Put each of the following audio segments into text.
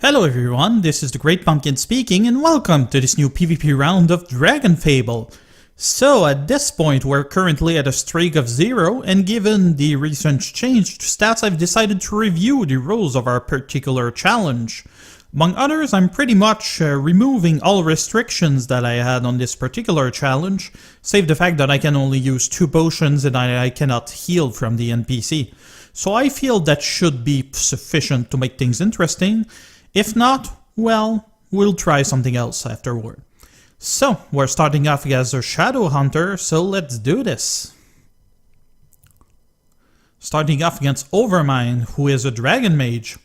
Hello everyone, this is the Great Pumpkin speaking and welcome to this new PvP round of Dragonfable. So at this point we're currently at a streak of 0 and given the recent changed stats I've decided to review the rules of our particular challenge. Among others, I'm pretty much removing all restrictions that I had on this particular challenge, save the fact that I can only use 2 potions and I cannot heal from the NPC. So I feel that should be sufficient to make things interesting. If not, well, we'll try something else afterward. So, we're starting off as a Shadow Hunter, so let's do this. Starting off against Overmind, who is a Dragon Mage.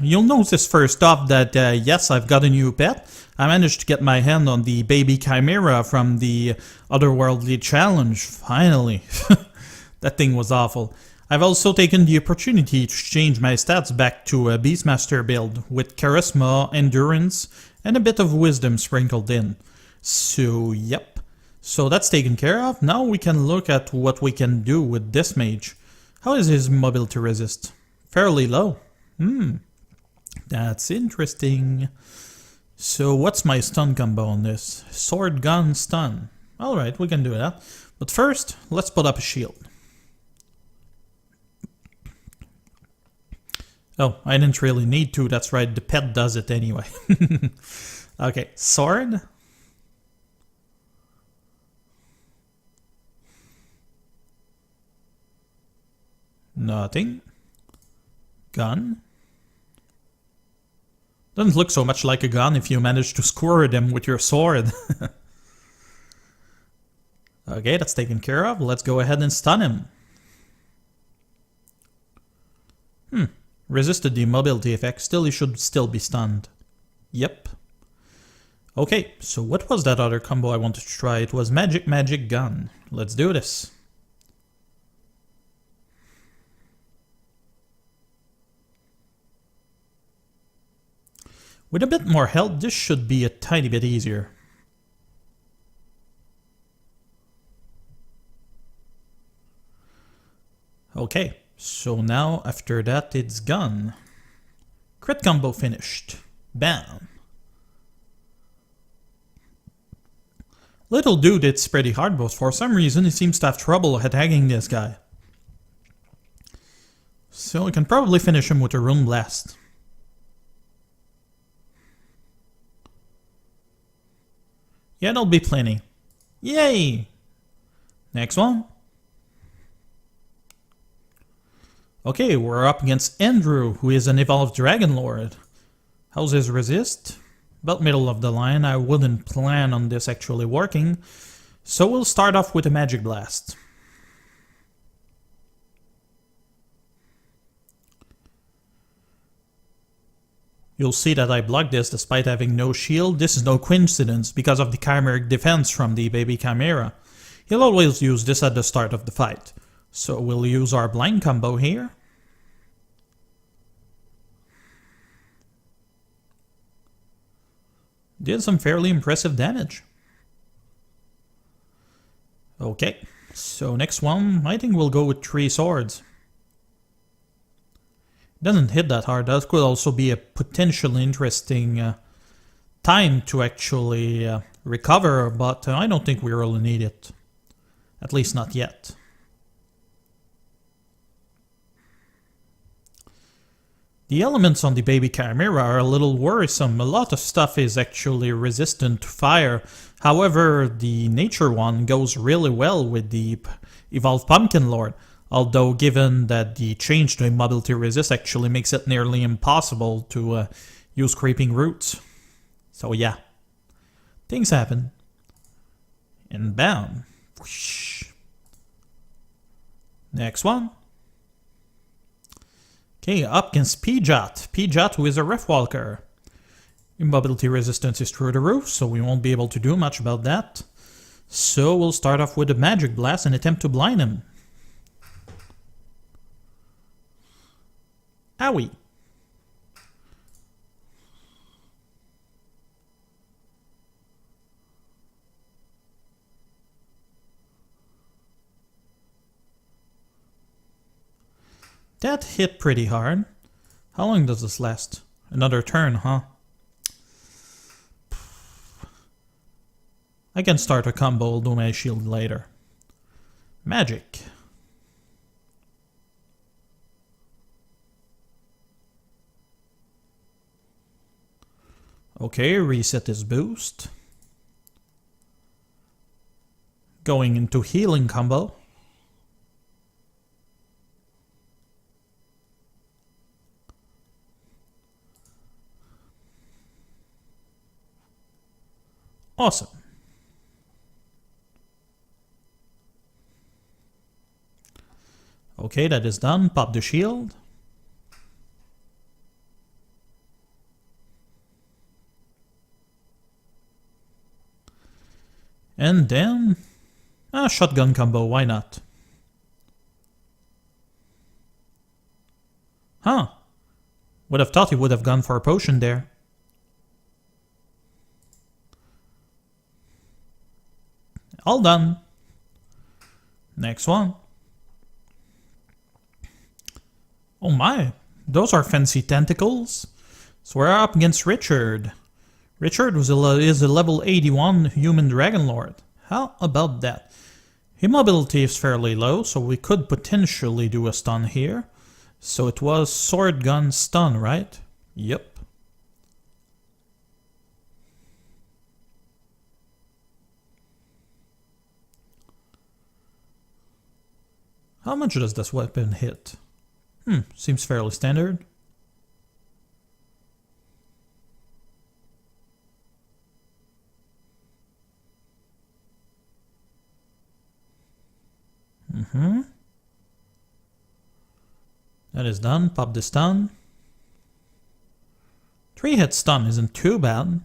You'll notice first off that, yes, I've got a new pet. I managed to get my hand on the baby Chimera from the Otherworldly Challenge, finally. That thing was awful. I've also taken the opportunity to change my stats back to a Beastmaster build, with Charisma, Endurance, and a bit of Wisdom sprinkled in. So, yep. So that's taken care of. Now we can look at what we can do with this mage. How is his mobility resist? Fairly low. That's interesting. So what's my stun combo on this? Sword, gun, stun. Alright, we can do that. But first, let's put up a shield. Oh, I didn't really need to, that's right, the pet does it anyway. Okay, sword. Nothing. Gun. Doesn't look so much like a gun if you manage to score them with your sword. Okay, that's taken care of. Let's go ahead and stun him. Resisted the mobility effect, still he should still be stunned. Yep. Okay, so what was that other combo I wanted to try? It was magic gun. Let's do this. With a bit more health, this should be a tiny bit easier. Okay. So now, after that, it's gun. Crit combo finished. Bam. Little dude, it's pretty hard, but for some reason he seems to have trouble attacking this guy. So we can probably finish him with a Rune Blast. Yeah, that'll be plenty. Yay! Next one. Okay, we're up against Andrew, who is an evolved Dragonlord. How's his resist? About middle of the line. I wouldn't plan on this actually working. So we'll start off with a Magic Blast. You'll see that I blocked this despite having no shield. This is no coincidence because of the chimeric defense from the baby Chimera. He'll always use this at the start of the fight. So we'll use our blind combo here. Did some fairly impressive damage. Okay, so next one, I think we'll go with 3 swords. Doesn't hit that hard, that could also be a potentially interesting time to actually recover, but I don't think we really need it. At least not yet. The elements on the baby Chimera are a little worrisome. A lot of stuff is actually resistant to fire. However, the nature one goes really well with the evolved Pumpkin Lord. Although given that the change to immobility resist actually makes it nearly impossible to use creeping roots. So yeah, things happen. And bam. Whoosh. Next one. Okay, up against Piot. Piot, who is a Riftwalker. Immobility resistance is through the roof, so we won't be able to do much about that. So we'll start off with a Magic Blast and attempt to blind him. Owie. That hit pretty hard. How long does this last? Another turn, huh? I can start a combo, I'll do my shield later. Magic. Okay, reset his boost. Going into healing combo. Awesome. Okay, that is done. Pop the shield. And then... shotgun combo, why not? Huh. Would have thought he would have gone for a potion there. All done. Next one. Oh my, those are fancy tentacles. So we're up against Richard. Richard is a level 81 human Dragonlord. How about that? His mobility is fairly low, so we could potentially do a stun here. So it was sword gun stun, right? Yep. How much does this weapon hit? Seems fairly standard. That is done. Pop the stun. 3-hit stun isn't too bad.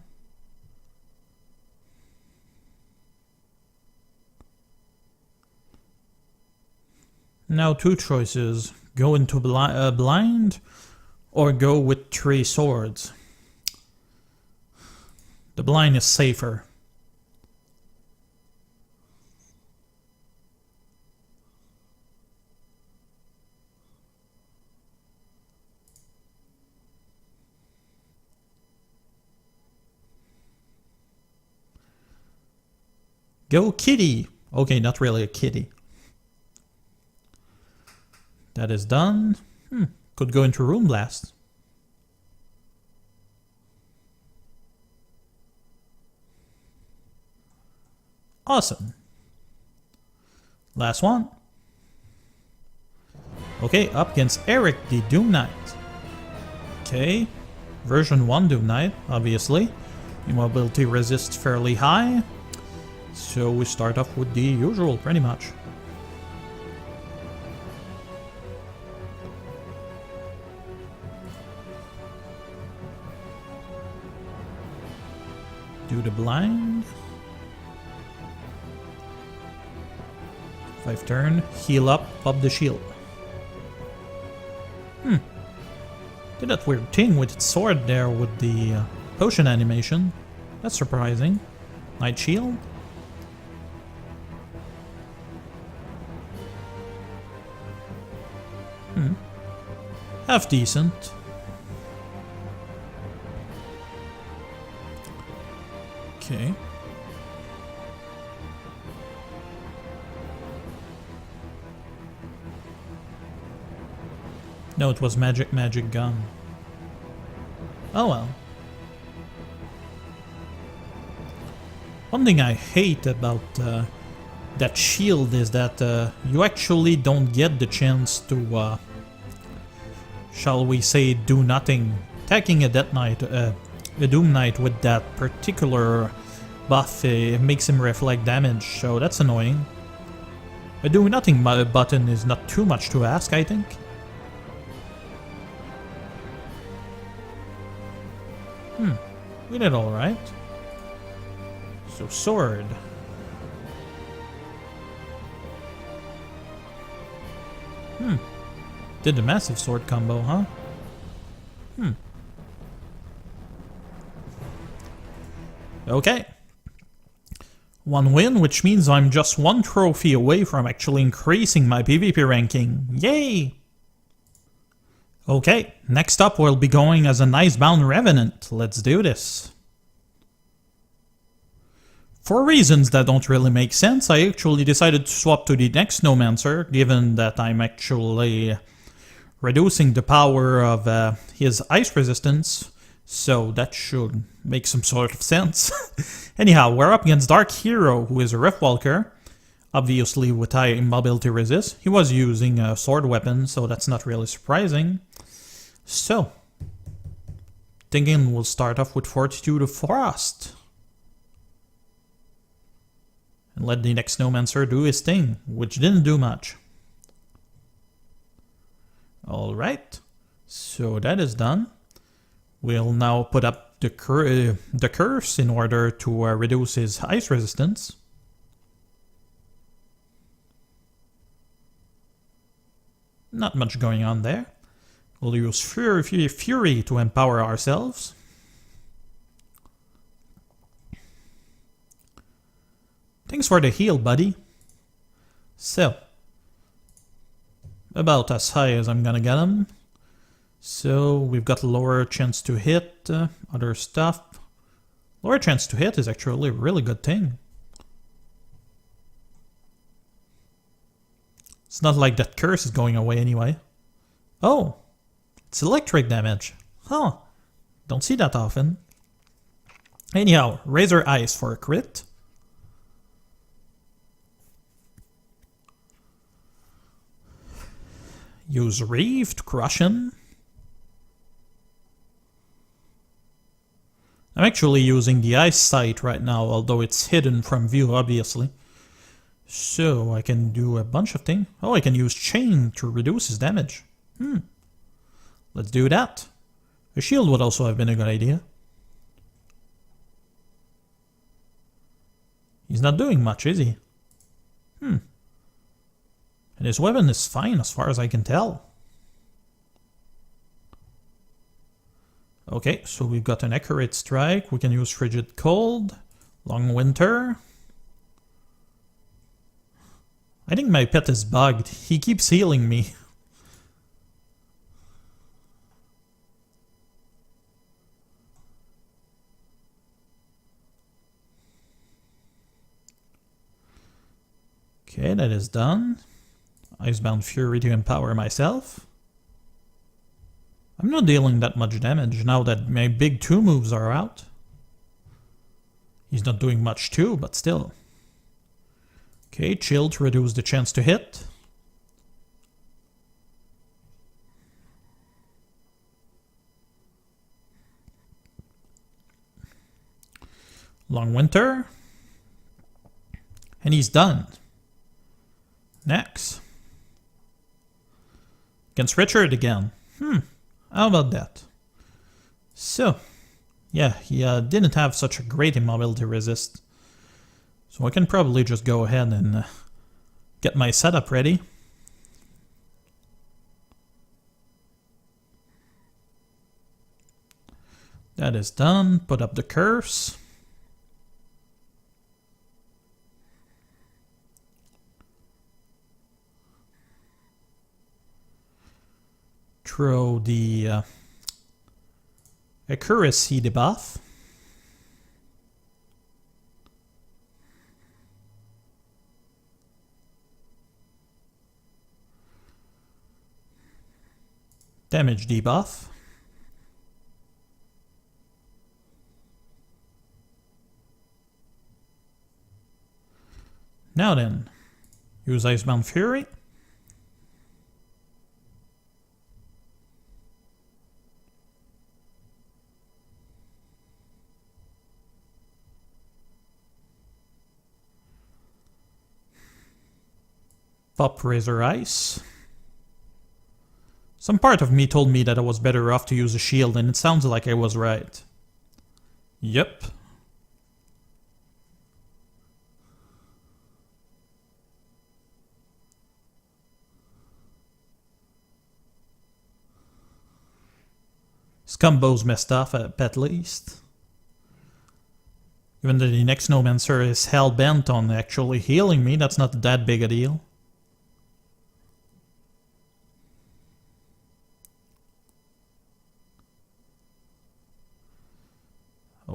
Now two choices. Go into blind or go with 3 swords. The blind is safer. Go kitty! Okay, not really a kitty. That is done. Could go into Rune Blast. Awesome. Last one. Okay, up against Eric the Doom Knight. Okay, version 1 Doom Knight, obviously. Immobility resists fairly high. So we start off with the usual, pretty much. Do the blind. 5 turn, heal up, pop the shield. Did that weird thing with its sword there with the potion animation. That's surprising. Night shield. Half decent. Okay. No, it was magic gun. Oh well. One thing I hate about that shield is that you actually don't get the chance to, shall we say, do nothing. Attacking a Death Knight, a Doom Knight with that particular buff makes him reflect damage, so that's annoying. A do nothing button is not too much to ask, I think. We did alright. So sword. Did the massive sword combo, huh? Okay. 1 win, which means I'm just 1 trophy away from actually increasing my PvP ranking. Yay! Okay, next up we'll be going as an Icebound Revenant. Let's do this. For reasons that don't really make sense, I actually decided to swap to the Necromancer, given that I'm actually reducing the power of his ice resistance, so that should make some sort of sense. Anyhow, we're up against Darkhero, who is a Riftwalker, obviously with high mobility resist. He was using a sword weapon, so that's not really surprising. So, thinking we'll start off with Fortitude of Frost. And let the Necromancer do his thing, which didn't do much. Alright, so that is done. We'll now put up the curse in order to reduce his ice resistance. Not much going on there. We'll use Fury to empower ourselves. Thanks for the heal, buddy. So, about as high as I'm gonna get him. So, we've got lower chance to hit, other stuff. Lower chance to hit is actually a really good thing. It's not like that curse is going away anyway. Oh, it's electric damage. Huh, don't see that often. Anyhow, Razor Ice for a crit. Use Reeve to crush him. I'm actually using the Ice Sight right now, although it's hidden from view, obviously. So I can do a bunch of things. Oh, I can use Chain to reduce his damage. Let's do that. A shield would also have been a good idea. He's not doing much, is he? And his weapon is fine as far as I can tell. Okay, so we've got an accurate strike. We can use Frigid Cold, Long Winter. I think my pet is bugged. He keeps healing me. Okay, that is done. Icebound Fury to empower myself. I'm not dealing that much damage now that my big 2 moves are out. He's not doing much too, but still. Okay, Chill to reduce the chance to hit. Long Winter. And he's done. Next. Against Richard again. How about that? So, yeah, he didn't have such a great immobility resist. So I can probably just go ahead and get my setup ready. That is done. Put up the curse. Throw the accuracy debuff. Damage debuff. Now then, use Icebound Fury. Pop Razor Ice. Some part of me told me that I was better off to use a shield, and it sounds like I was right. Yep. His combo's messed up at least. Even though the Necromancer is hell-bent on actually healing me, that's not that big a deal.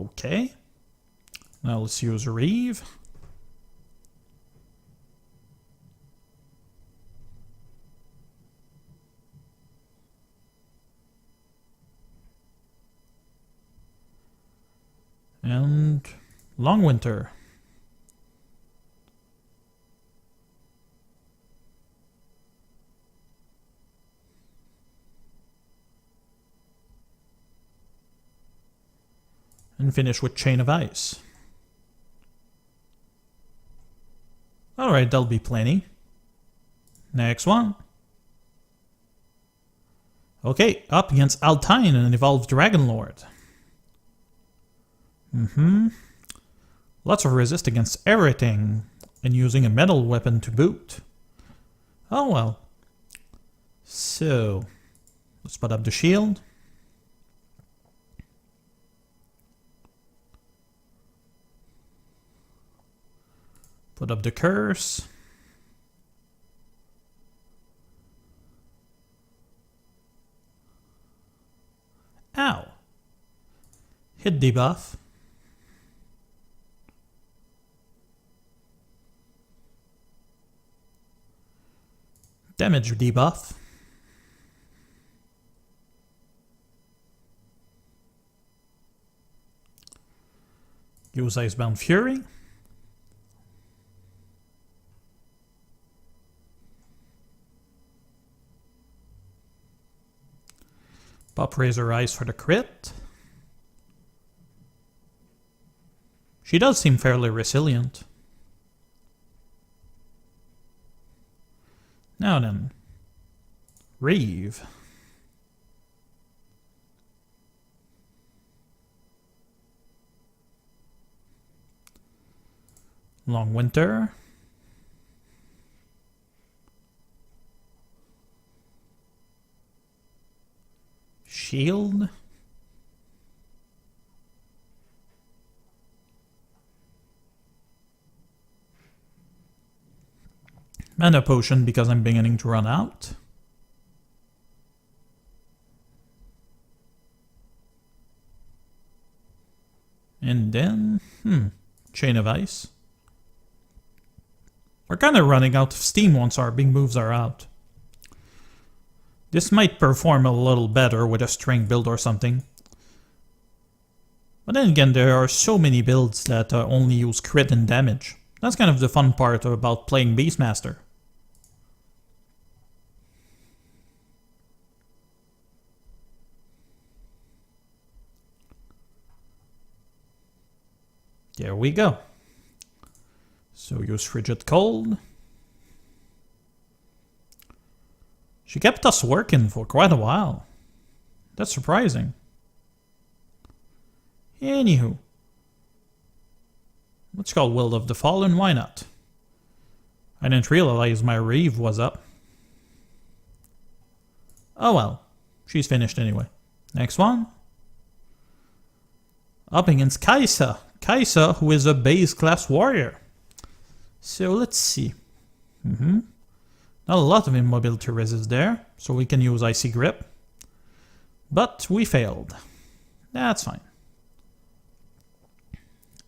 Okay. Now let's use Reeve. And Long Winter. And finish with Chain of Ice. Alright, that'll be plenty. Next one. Okay, up against Altyne and an evolved Dragonlord. Lots of resist against everything, and using a metal weapon to boot. Oh well. So, let's put up the shield. Put up the curse. Ow. Hit debuff. Damage debuff. Use Icebound Fury. Pop Razor Eyes for the crit. She does seem fairly resilient. Now then, Reeve. Long Winter. Shield. Mana Potion because I'm beginning to run out. And then, Chain of Ice. We're kind of running out of steam once our big moves are out. This might perform a little better with a string build or something. But then again, there are so many builds that only use crit and damage. That's kind of the fun part about playing Beastmaster. There we go. So use Frigid Cold. She kept us working for quite a while. That's surprising. Anywho. Let's call Will of the Fallen, why not? I didn't realize my Reeve was up. Oh well. She's finished anyway. Next one. Up against Kaiser. Kaiser, who is a base class warrior. So let's see. Not a lot of immobility resist there, so we can use Icy Grip. But we failed. That's fine.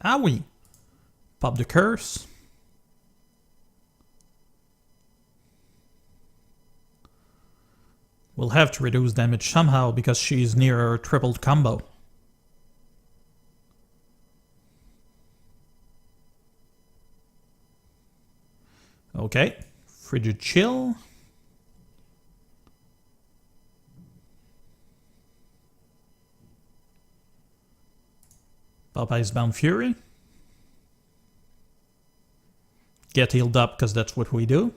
Owie. Pop the curse. We'll have to reduce damage somehow because she's near her tripled combo. Okay, Frigid Chill. Pop Icebound Fury. Get healed up because that's what we do.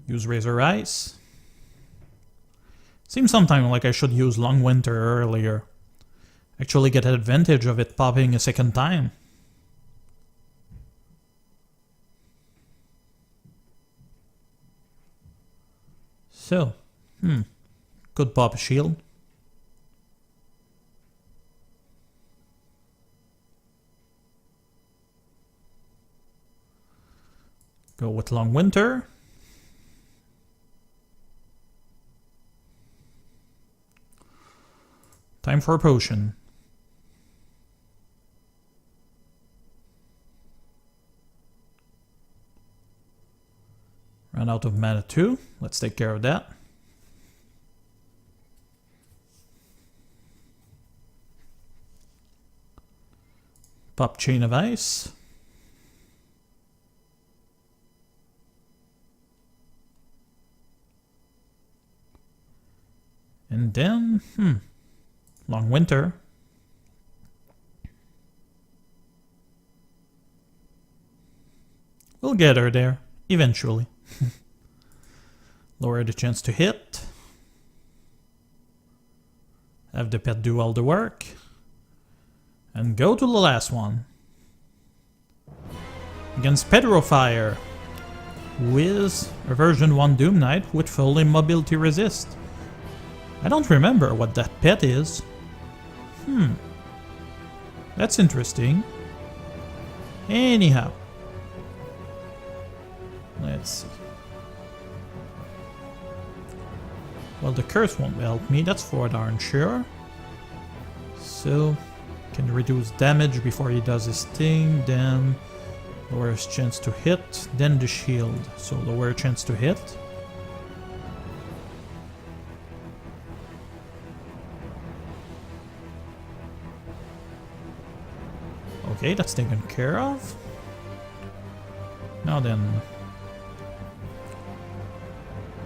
Use Razor Ice. Seems sometimes like I should use Long Winter earlier. Actually get advantage of it popping a second time. So, could pop a shield. Go with Long Winter. Time for a potion. run out of mana too. Let's take care of that. Pop Chain of Ice. And then, Long Winter. We'll get her there, eventually. Lower the chance to hit. Have the pet do all the work. And go to the last one. Against Pedro Fire. Who is a version 1 Doom Knight with full immobility resist. I don't remember what that pet is. That's interesting. Anyhow. Let's see. Well, the curse won't help me, that's for darn sure. So, can reduce damage before he does his thing, then lower his chance to hit, then the shield. So lower chance to hit. Okay, that's taken care of. Now then,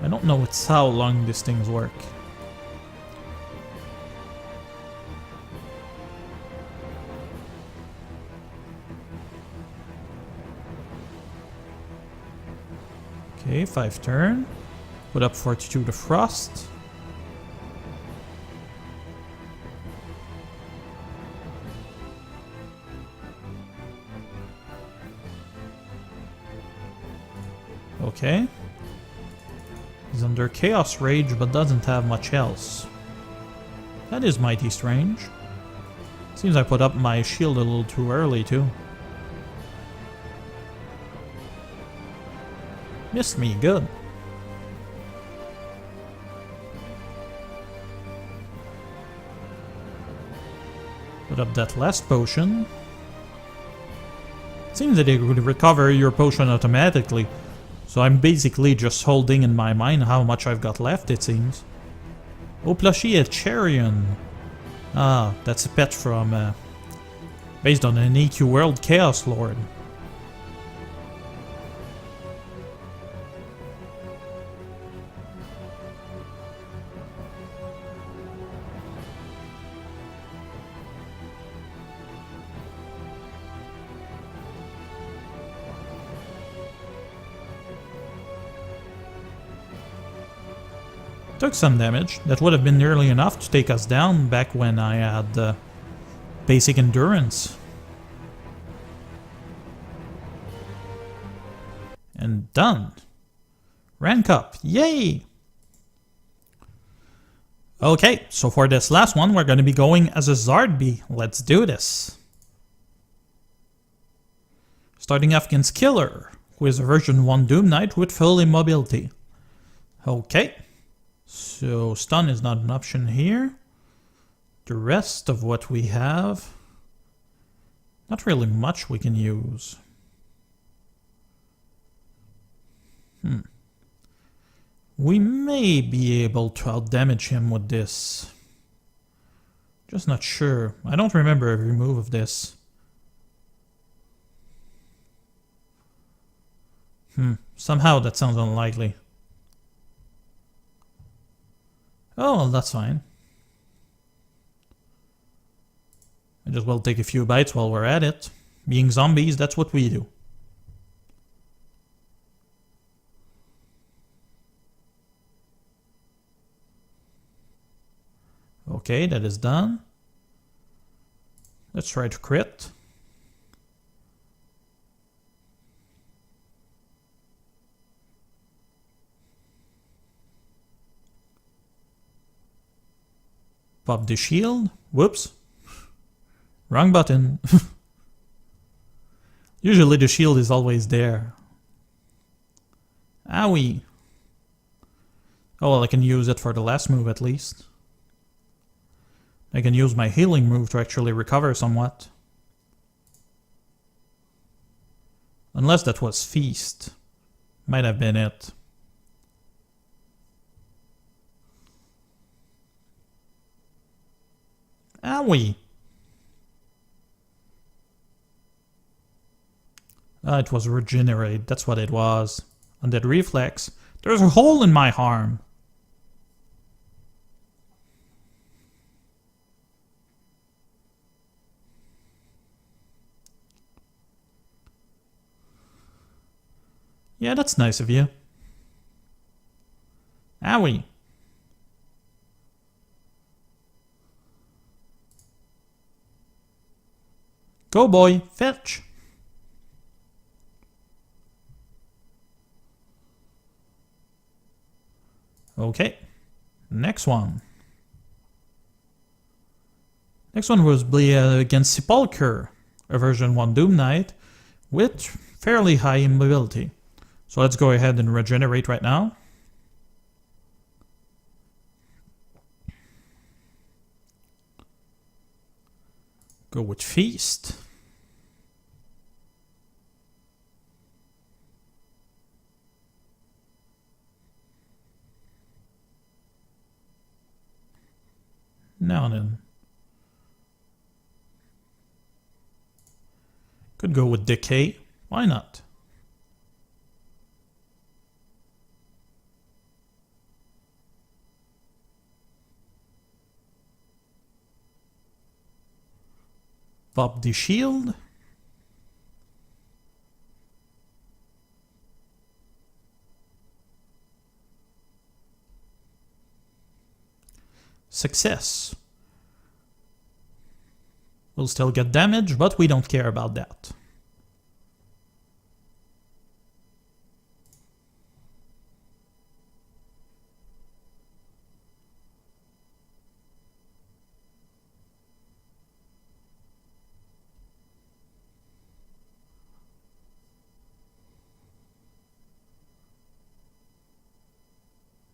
I don't know it's how long these things work. Okay, 5 turn. Put up Fortitude of Frost. Okay. He's under Chaos Rage but doesn't have much else. That is mighty strange. Seems I put up my shield a little too early too. Missed me, good. Put up that last potion. Seems that it would recover your potion automatically. So I'm basically just holding in my mind how much I've got left, it seems. Oh, plushie, a Charion. Ah, that's a pet from... based on an EQ World Chaos Lord. Took some damage. That would have been nearly enough to take us down back when I had basic endurance. And done. Rank up. Yay! Okay, so for this last one, we're going to be going as a Zard bee. Let's do this. Starting off against Killer, who is a version 1 Doom Knight with full immobility. Okay. So stun is not an option here. The rest of what we have, not really much we can use. We may be able to outdamage him with this. Just not sure. I don't remember every move of this. Somehow that sounds unlikely. Oh, well, that's fine. I just will take a few bites while we're at it. Being zombies, that's what we do. Okay, that is done. Let's try to crit. Pop the shield. Whoops. Wrong button. Usually the shield is always there. Owie. Oh well, I can use it for the last move at least. I can use my healing move to actually recover somewhat. Unless that was Feast. Might have been it. Owie! It was regenerate, that's what it was. Undead reflex. There's a hole in my arm. Yeah, that's nice of you. Owie. Go boy, fetch. Okay, next one. Next one was against Sepulcher, a version 1 Doom Knight with fairly high immobility. So let's go ahead and regenerate right now. Go with Feast. Now then. Could go with Decay. Why not? Pop the shield. Success. We'll still get damage, but we don't care about that.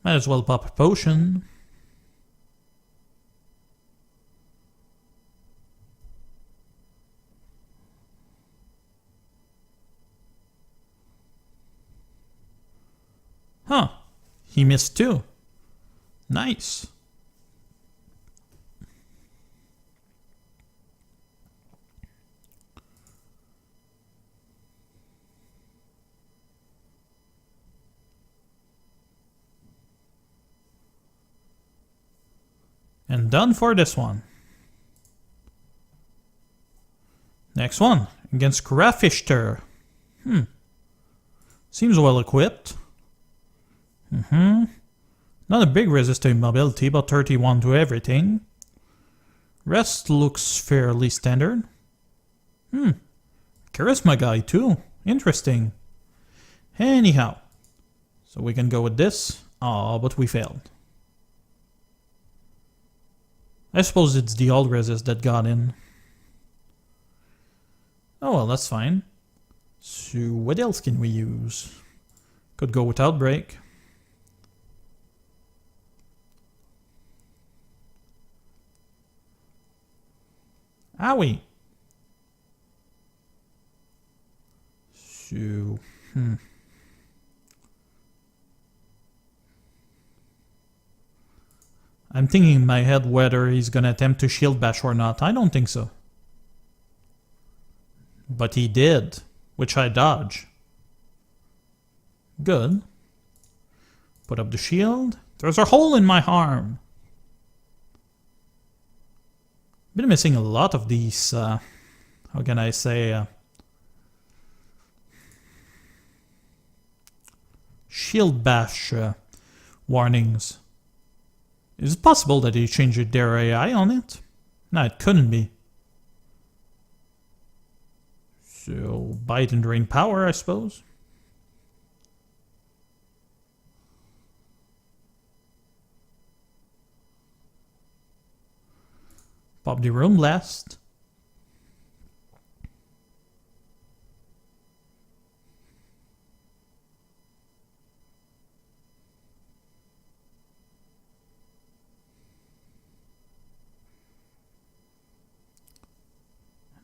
Might as well pop a potion. Huh, he missed too. Nice. And done for this one. Next one, against Grafffish. Seems well equipped. Not a big resist to immobility, but 31 to everything. Rest looks fairly standard. Charisma guy too. Interesting. Anyhow, so we can go with this. Oh, but we failed. I suppose it's the old resist that got in. Oh well, that's fine. So what else can we use? Could go with Outbreak. Owie! So, I'm thinking in my head whether he's gonna attempt to shield bash or not. I don't think so. But he did, which I dodge. Good. Put up the shield. There's a hole in my arm. Been missing a lot of these, how can I say, shield bash warnings. Is it possible that they changed their AI on it? No, it couldn't be. So, bite and drain power, I suppose. Pop the Room Blast.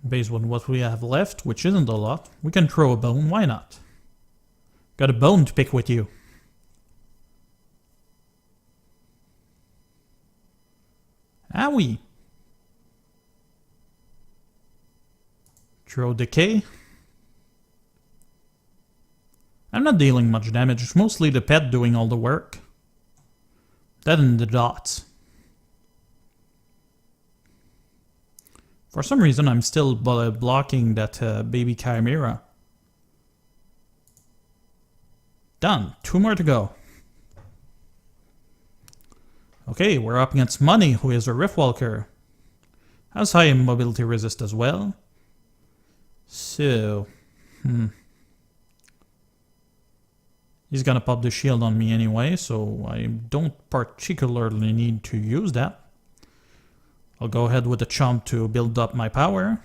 Based on what we have left, which isn't a lot, we can throw a bone, why not? Got a bone to pick with you. Owie! Throw decay. I'm not dealing much damage, it's mostly the pet doing all the work. That and the dots. For some reason I'm still blocking that baby chimera. Done. 2 more to go. Okay, we're up against Money, who is a Riftwalker. Has high mobility resist as well. So, he's gonna pop the shield on me anyway, so I don't particularly need to use that. I'll go ahead with the chomp to build up my power.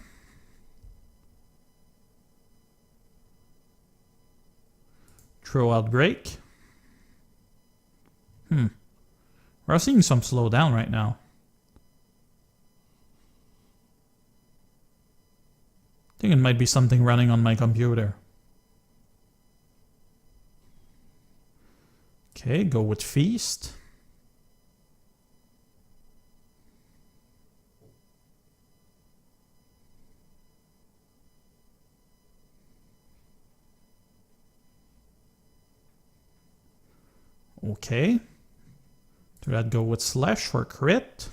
Throw Outbreak. We're seeing some slowdown right now. I think it might be something running on my computer. Okay, go with Feast. Okay. Do that go with Slash for crit.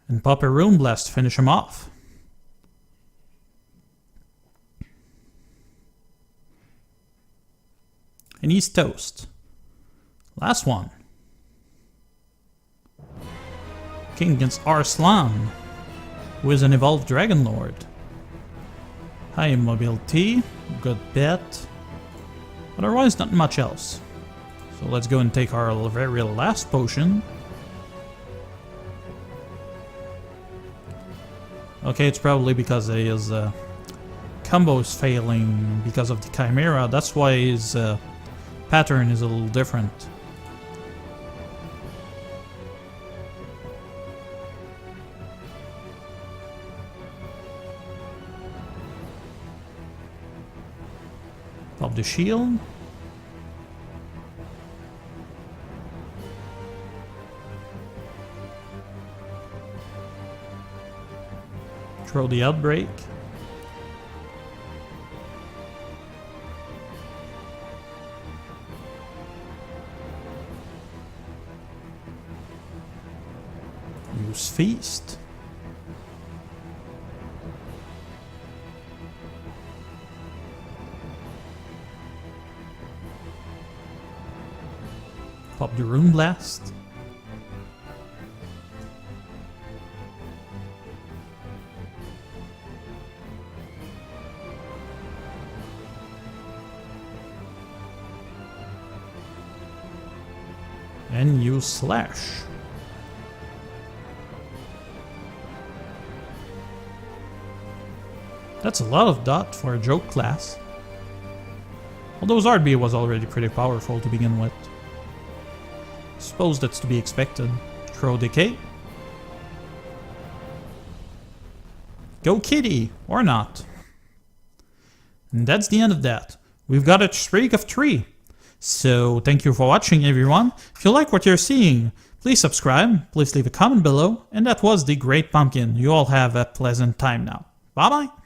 And pop a Rune Blast to finish him off. And he's toast. Last one. King against Arslan, who is an evolved Dragonlord. High mobility, good bet. Otherwise, not much else. So let's go and take our very last potion. Okay, it's probably because his combo is failing because of the Chimera. That's why his pattern is a little different. Pop the shield. Throw the Outbreak. Use Feast. Pop the Rune Blast. And use Slash. That's a lot of dot for a joke class. Although Zard was already pretty powerful to begin with. Suppose that's to be expected. Throw Decay. Go Kitty! Or not. And that's the end of that. We've got a streak of 3. So thank you for watching, everyone. If you like what you're seeing, please subscribe, please leave a comment below, and that was the Great Pumpkin. You all have a pleasant time now. Bye bye!